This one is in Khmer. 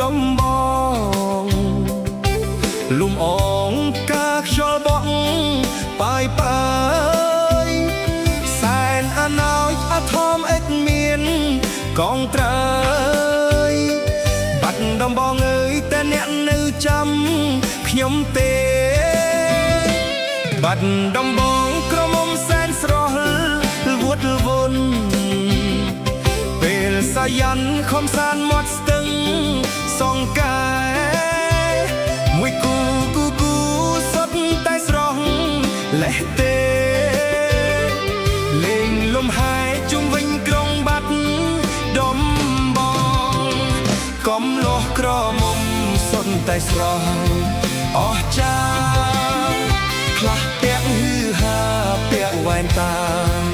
ដំបងលំអងការខ្យល់បក់បាយបាយសែនអណោចអធមអិតមានកងត្រើយបាត់ដំបងអើយតែអ្នកនៅចាំខ្ញុំទេបាត់ដំបងក្រមុំសែនស្រស់វត់វន់ពេលសាยัនខំសានមាត់ស្ទឹងសងកាយមួយគូសុទ្ធតែស្រស់លេះទេលេងលំហែជុំវិញក្រុងបាត់ដំបងកំលោះក្រមុំសុទ្ធតែស្រស់អស់ចាខ្លះពាក់ហឺហាពាក់វ៉ែនតា